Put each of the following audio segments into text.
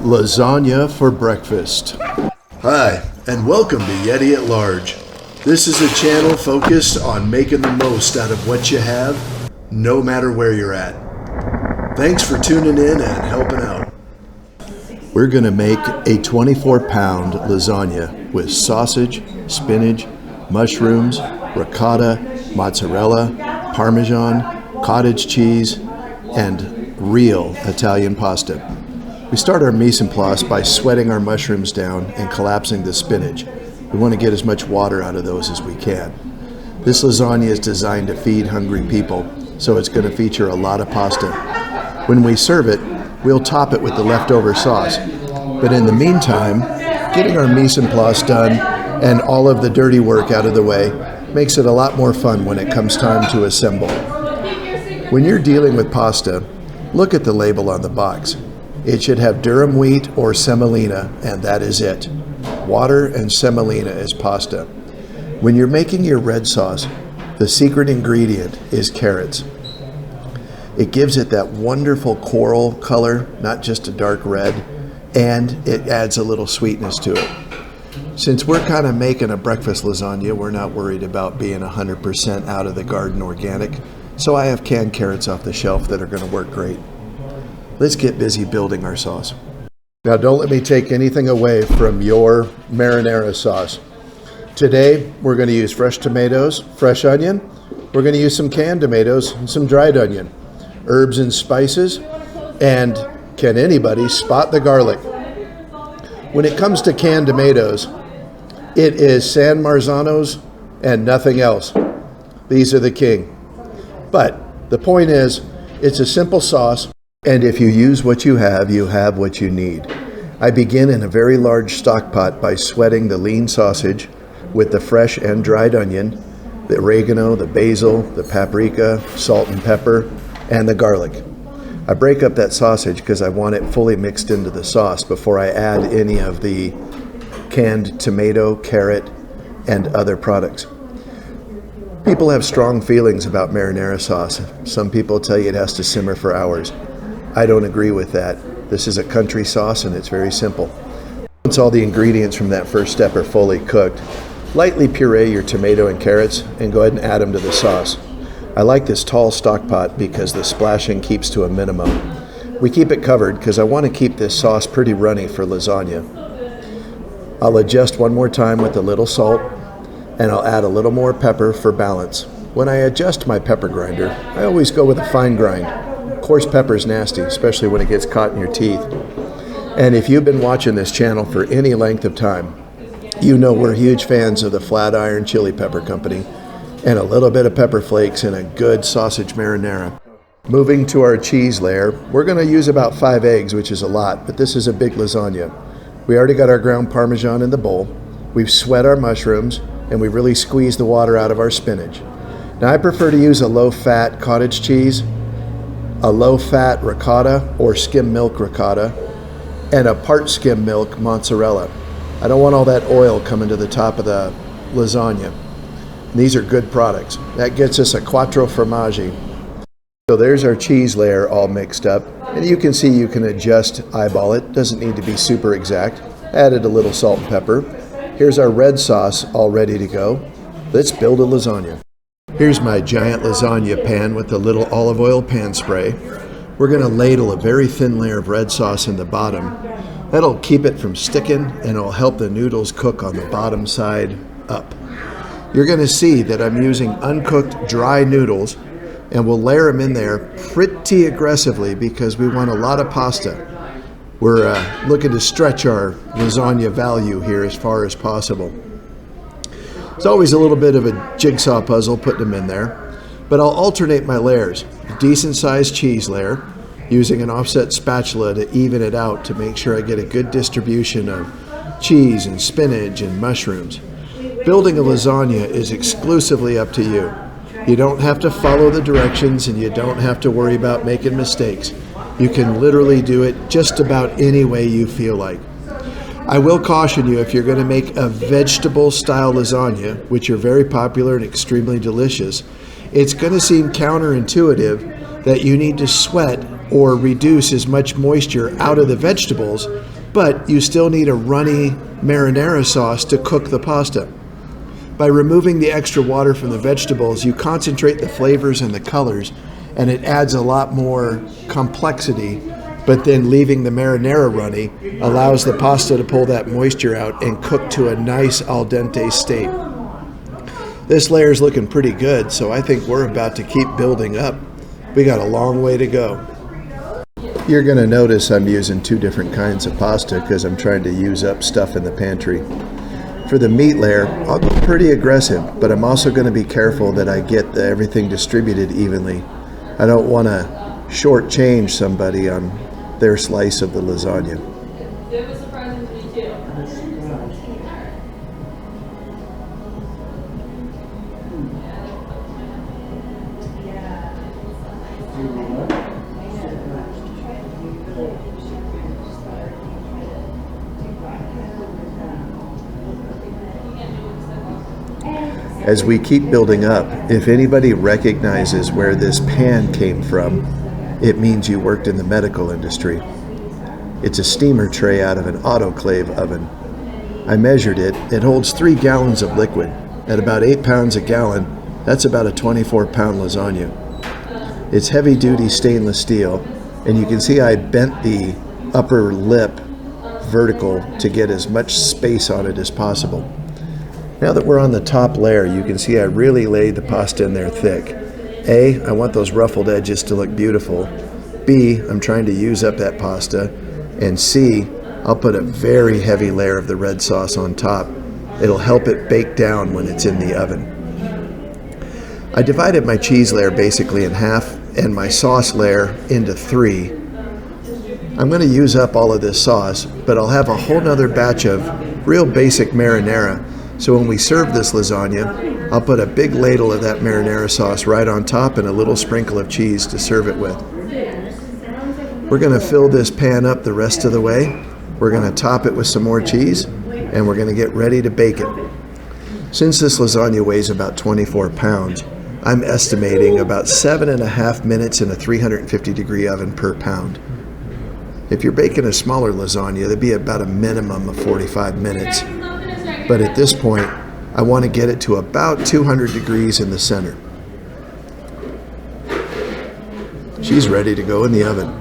Lasagna for breakfast. Hi, and welcome to Yeti at Large. This is a channel focused on making the most out of what you have, no matter where you're at. Thanks for tuning in and helping out. We're going to make a 24-pound lasagna with sausage, spinach, mushrooms, ricotta, mozzarella, Parmesan, cottage cheese, and real Italian pasta. We start our mise en place by sweating our mushrooms down and collapsing the spinach. We want to get as much water out of those as we can. This lasagna is designed to feed hungry people, so it's going to feature a lot of pasta. When we serve it, we'll top it with the leftover sauce. But in the meantime, getting our mise en place done and all of the dirty work out of the way makes it a lot more fun when it comes time to assemble. When you're dealing with pasta, look at the label on the box. It should have durum wheat or semolina, and that is it. Water and semolina is pasta. When you're making your red sauce, the secret ingredient is carrots. It gives it that wonderful coral color, not just a dark red, and it adds a little sweetness to it. Since we're kind of making a breakfast lasagna, we're not worried about being 100% out of the garden organic, so I have canned carrots off the shelf that are going to work great. Let's get busy building our sauce. Now don't let me take anything away from your marinara sauce. Today we're going to use fresh tomatoes, fresh onion, we're going to use some canned tomatoes and some dried onion, herbs and spices, and can anybody spot the garlic? When it comes to canned tomatoes, it is San Marzanos and nothing else. These are the king. But the point is, it's a simple sauce, and if you use what you have what you need. I begin in a very large stock pot by sweating the lean sausage with the fresh and dried onion, the oregano, the basil, the paprika, salt and pepper, and the garlic. I break up that sausage because I want it fully mixed into the sauce before I add any of the canned tomato, carrot, and other products. People have strong feelings about marinara sauce. Some people tell you it has to simmer for hours. I don't agree with that. This is a country sauce and it's very simple. Once all the ingredients from that first step are fully cooked, lightly puree your tomato and carrots and go ahead and add them to the sauce. I like this tall stock pot because the splashing keeps to a minimum. We keep it covered because I want to keep this sauce pretty runny for lasagna. I'll adjust one more time with a little salt, and I'll add a little more pepper for balance. When I adjust my pepper grinder, I always go with a fine grind. Coarse pepper is nasty, especially when it gets caught in your teeth. And if you've been watching this channel for any length of time, you know we're huge fans of the Flatiron Chili Pepper Company, and a little bit of pepper flakes and a good sausage marinara. Moving to our cheese layer, we're going to use about 5 eggs, which is a lot, but this is a big lasagna. We already got our ground Parmesan in the bowl. We've sweat our mushrooms, and we've really squeezed the water out of our spinach. Now I prefer to use a low-fat cottage cheese, a low-fat ricotta or skim milk ricotta, and a part skim milk mozzarella. I don't want all that oil coming to the top of the lasagna. These are good products. That gets us a quattro formaggi. So there's our cheese layer all mixed up. And you can see you can adjust, eyeball it. Doesn't need to be super exact. Added a little salt and pepper. Here's our red sauce all ready to go. Let's build a lasagna. Here's my giant lasagna pan with a little olive oil pan spray. We're going to ladle a very thin layer of red sauce in the bottom. That'll keep it from sticking and it'll help the noodles cook on the bottom side up. You're going to see that I'm using uncooked dry noodles, and we'll layer them in there pretty aggressively because we want a lot of pasta. We're looking to stretch our lasagna value here as far as possible. It's always a little bit of a jigsaw puzzle putting them in there, but I'll alternate my layers. A decent sized cheese layer, using an offset spatula to even it out to make sure I get a good distribution of cheese and spinach and mushrooms. Building a lasagna is exclusively up to you. You don't have to follow the directions and you don't have to worry about making mistakes. You can literally do it just about any way you feel like. I will caution you, if you're going to make a vegetable style lasagna, which are very popular and extremely delicious, it's going to seem counterintuitive that you need to sweat or reduce as much moisture out of the vegetables, but you still need a runny marinara sauce to cook the pasta. By removing the extra water from the vegetables, you concentrate the flavors and the colors, and it adds a lot more complexity, but then leaving the marinara runny allows the pasta to pull that moisture out and cook to a nice al dente state. This layer is looking pretty good, so I think we're about to keep building up. We got a long way to go. You're going to notice I'm using two different kinds of pasta because I'm trying to use up stuff in the pantry. For the meat layer, I'll go pretty aggressive, but I'm also going to be careful that I get everything distributed evenly. I don't want to shortchange somebody on their slice of the lasagna. It was surprising to me too. As we keep building up, if anybody recognizes where this pan came from, it means you worked in the medical industry. It's a steamer tray out of an autoclave oven. I measured it. It holds 3 gallons of liquid. At about 8 pounds a gallon, that's about a 24-pound lasagna. It's heavy-duty stainless steel, and you can see I bent the upper lip vertical to get as much space on it as possible. Now that we're on the top layer, you can see I really laid the pasta in there thick. A, I want those ruffled edges to look beautiful. B, I'm trying to use up that pasta. And C, I'll put a very heavy layer of the red sauce on top. It'll help it bake down when it's in the oven. I divided my cheese layer basically in half and my sauce layer into 3. I'm going to use up all of this sauce, but I'll have a whole nother batch of real basic marinara. So when we serve this lasagna, I'll put a big ladle of that marinara sauce right on top and a little sprinkle of cheese to serve it with. We're going to fill this pan up the rest of the way. We're going to top it with some more cheese, and we're going to get ready to bake it. Since this lasagna weighs about 24 pounds, I'm estimating about 7.5 minutes in a 350-degree oven per pound. If you're baking a smaller lasagna, that'd be about a minimum of 45 minutes. But at this point, I want to get it to about 200 degrees in the center. She's ready to go in the oven.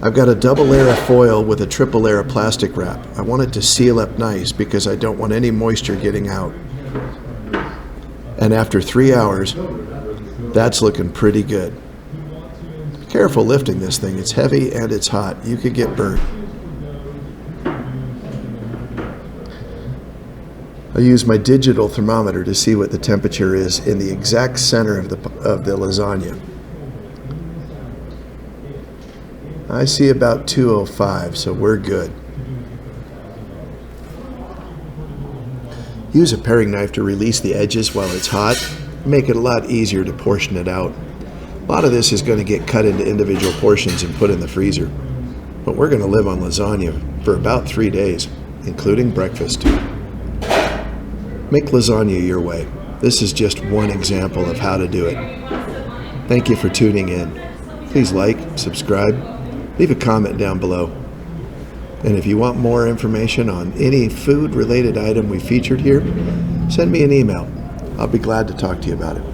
I've got a double layer of foil with a triple layer of plastic wrap. I want it to seal up nice because I don't want any moisture getting out. And after 3 hours, that's looking pretty good. Be careful lifting this thing. It's heavy and it's hot. You could get burnt. I use my digital thermometer to see what the temperature is in the exact center of the lasagna. I see about 205, so we're good. Use a paring knife to release the edges while it's hot. Make it a lot easier to portion it out. A lot of this is going to get cut into individual portions and put in the freezer. But we're going to live on lasagna for about 3 days, including breakfast. Make lasagna your way. This is just one example of how to do it. Thank you for tuning in. Please like, subscribe, leave a comment down below. And if you want more information on any food-related item we featured here, send me an email. I'll be glad to talk to you about it.